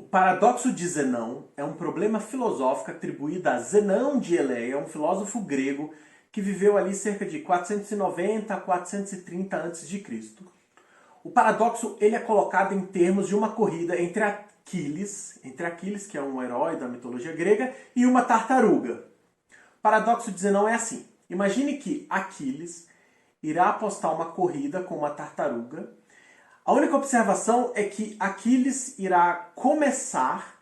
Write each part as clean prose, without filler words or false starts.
paradoxo de Zenão é um problema filosófico atribuído a Zenão de Eleia, um filósofo grego que viveu ali cerca de 490 a 430 a.C. O paradoxo ele é colocado em termos de uma corrida entre Aquiles, que é um herói da mitologia grega, e uma tartaruga. O paradoxo de Zenão é assim. Imagine que Aquiles irá apostar uma corrida com uma tartaruga. A única observação é que Aquiles irá começar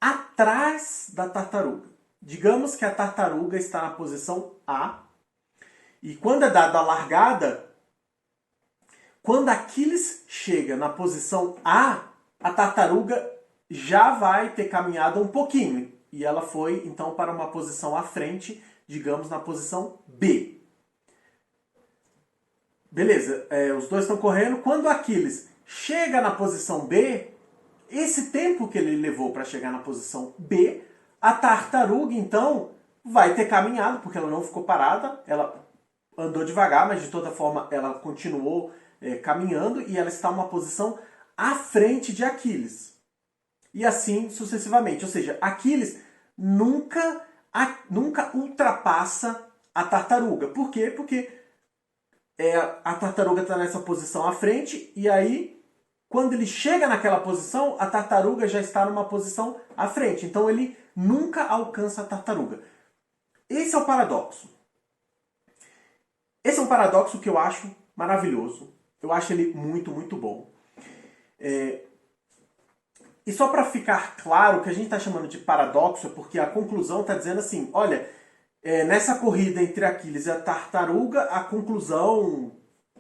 atrás da tartaruga. Digamos que a tartaruga está na posição A, e quando é dada a largada, quando Aquiles chega na posição A, a tartaruga já vai ter caminhado um pouquinho, e ela foi então para uma posição à frente, digamos na posição B. Beleza, os dois estão correndo. Quando Aquiles chega na posição B, esse tempo que ele levou para chegar na posição B, a tartaruga então vai ter caminhado, porque ela não ficou parada, ela andou devagar, mas de toda forma ela continuou caminhando e ela está numa posição à frente de Aquiles. E assim sucessivamente. Ou seja, Aquiles nunca ultrapassa a tartaruga. Por quê? Porque a tartaruga está nessa posição à frente e aí, quando ele chega naquela posição, a tartaruga já está numa posição à frente. Então ele nunca alcança a tartaruga. Esse é o paradoxo. Esse é um paradoxo que eu acho maravilhoso. Eu acho ele muito, muito bom. E só para ficar claro, o que a gente está chamando de paradoxo é porque a conclusão está dizendo assim, olha, nessa corrida entre Aquiles e a tartaruga, a conclusão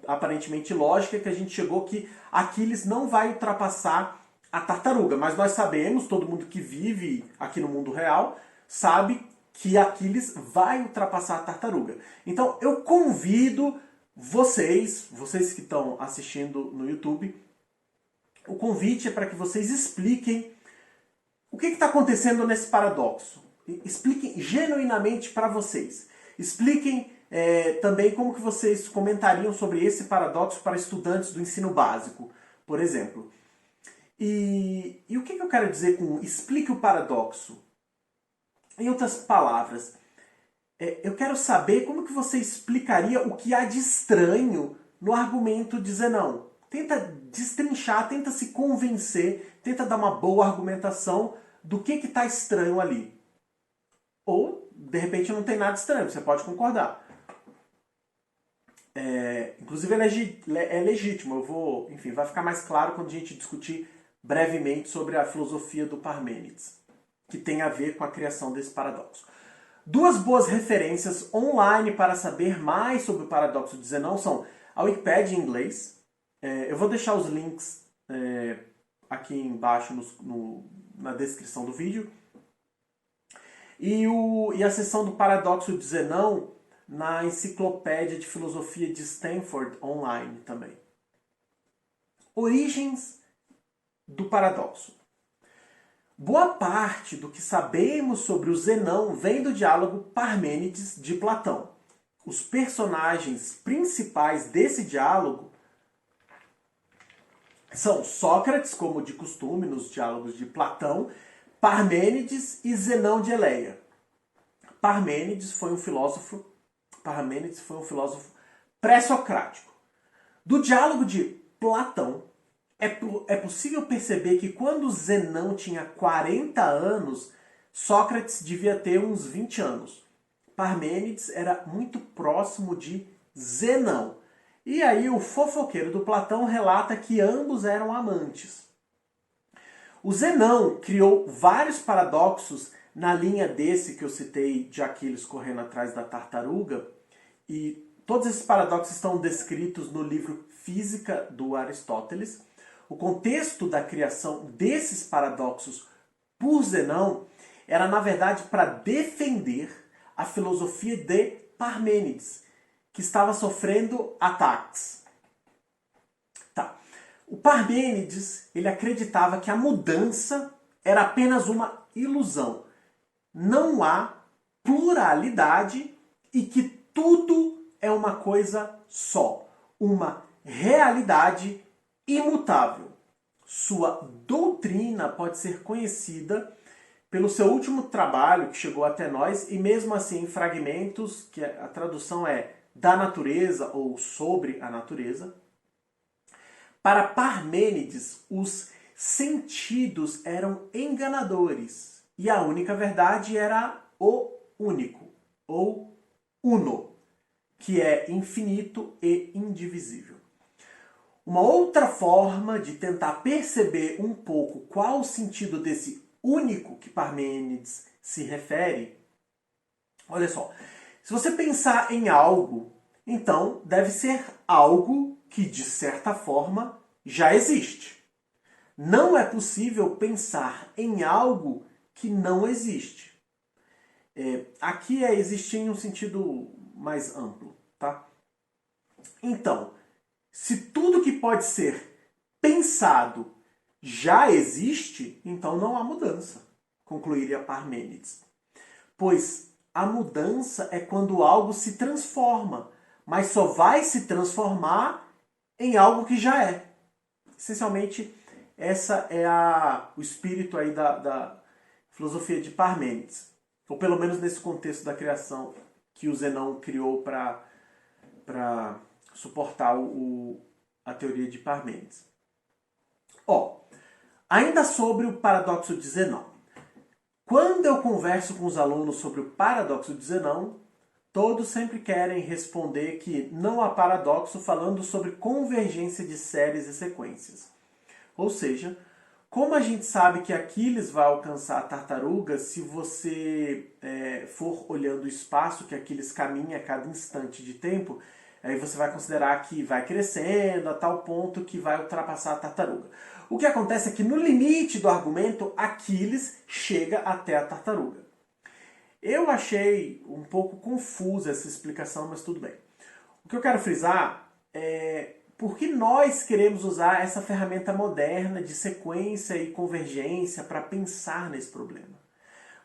aparentemente lógica é que a gente chegou que Aquiles não vai ultrapassar a tartaruga. Mas nós sabemos, todo mundo que vive aqui no mundo real, sabe que Aquiles vai ultrapassar a tartaruga. Então eu convido vocês que estão assistindo no YouTube, o convite é para que vocês expliquem o que está acontecendo nesse paradoxo. Expliquem genuinamente para vocês. Expliquem também como que vocês comentariam sobre esse paradoxo para estudantes do ensino básico, por exemplo. E o que eu quero dizer com explique o paradoxo? Em outras palavras, eu quero saber como que você explicaria o que há de estranho no argumento de Zenão. Tenta destrinchar, tenta se convencer, tenta dar uma boa argumentação do que está estranho ali. Ou, de repente, não tem nada estranho, você pode concordar. Inclusive, é legítimo. Enfim, vai ficar mais claro quando a gente discutir brevemente sobre a filosofia do Parmênides, que tem a ver com a criação desse paradoxo. Duas boas referências online para saber mais sobre o paradoxo de Zenão são a Wikipédia em inglês. Eu vou deixar os links aqui embaixo na descrição do vídeo. E a seção do paradoxo de Zenão na Enciclopédia de Filosofia de Stanford online também. Origens do paradoxo. Boa parte do que sabemos sobre o Zenão vem do diálogo Parmênides de Platão. Os personagens principais desse diálogo são Sócrates, como de costume nos diálogos de Platão, Parmênides e Zenão de Eleia. Parmênides foi um filósofo pré-socrático. Do diálogo de Platão, é possível perceber que quando Zenão tinha 40 anos, Sócrates devia ter uns 20 anos. Parmênides era muito próximo de Zenão. E aí o fofoqueiro do Platão relata que ambos eram amantes. O Zenão criou vários paradoxos na linha desse que eu citei de Aquiles correndo atrás da tartaruga, e todos esses paradoxos estão descritos no livro Física do Aristóteles. O contexto da criação desses paradoxos por Zenão era, na verdade, para defender a filosofia de Parmênides, que estava sofrendo ataques. O Parmênides, ele acreditava que a mudança era apenas uma ilusão. Não há pluralidade e que tudo é uma coisa só. Uma realidade imutável. sua doutrina pode ser conhecida pelo seu último trabalho que chegou até nós, e mesmo assim em fragmentos, que a tradução é da natureza ou sobre a natureza. Para Parmênides, os sentidos eram enganadores e a única verdade era o único, ou uno, que é infinito e indivisível. Uma outra forma de tentar perceber um pouco qual o sentido desse único que Parmênides se refere, olha só, se você pensar em algo, então deve ser algo que, de certa forma, já existe. Não é possível pensar em algo que não existe. Aqui é existir em um sentido mais amplo, tá? Então, se tudo que pode ser pensado já existe, então não há mudança, concluiria Parmênides. Pois a mudança é quando algo se transforma, mas só vai se transformar em algo que já é. Essencialmente, essa é o espírito aí da filosofia de Parmênides. Ou pelo menos nesse contexto da criação que o Zenão criou para suportar a teoria de Parmênides. Ainda sobre o paradoxo de Zenão. Quando eu converso com os alunos sobre o paradoxo de Zenão, todos sempre querem responder que não há paradoxo falando sobre convergência de séries e sequências. Ou seja, como a gente sabe que Aquiles vai alcançar a tartaruga se você for olhando o espaço que Aquiles caminha a cada instante de tempo, aí você vai considerar que vai crescendo a tal ponto que vai ultrapassar a tartaruga. O que acontece é que no limite do argumento, Aquiles chega até a tartaruga. Eu achei um pouco confusa essa explicação, mas tudo bem. O que eu quero frisar é por que nós queremos usar essa ferramenta moderna de sequência e convergência para pensar nesse problema.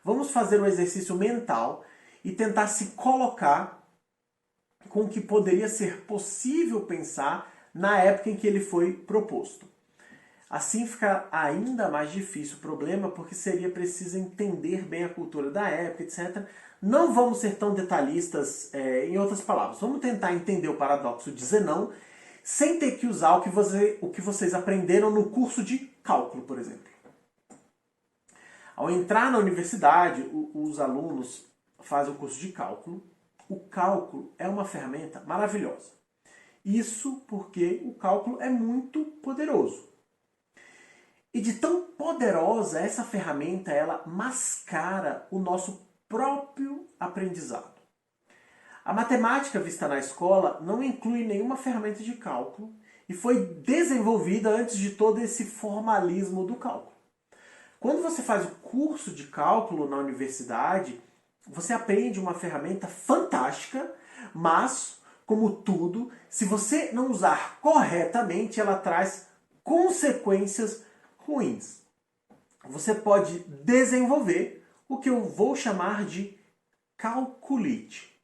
Vamos fazer um exercício mental e tentar se colocar com o que poderia ser possível pensar na época em que ele foi proposto. Assim fica ainda mais difícil o problema, porque seria preciso entender bem a cultura da época, etc. Não vamos ser tão detalhistas, em outras palavras. Vamos tentar entender o paradoxo de Zenão sem ter que usar o que vocês aprenderam no curso de cálculo, por exemplo. Ao entrar na universidade, os alunos fazem o curso de cálculo. O cálculo é uma ferramenta maravilhosa. Isso porque o cálculo é muito poderoso. E de tão poderosa essa ferramenta, ela mascara o nosso próprio aprendizado. A matemática vista na escola não inclui nenhuma ferramenta de cálculo e foi desenvolvida antes de todo esse formalismo do cálculo. Quando você faz o curso de cálculo na universidade, você aprende uma ferramenta fantástica, mas, como tudo, se você não usar corretamente, ela traz consequências ruins. Você pode desenvolver o que eu vou chamar de calculite,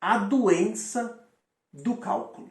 a doença do cálculo.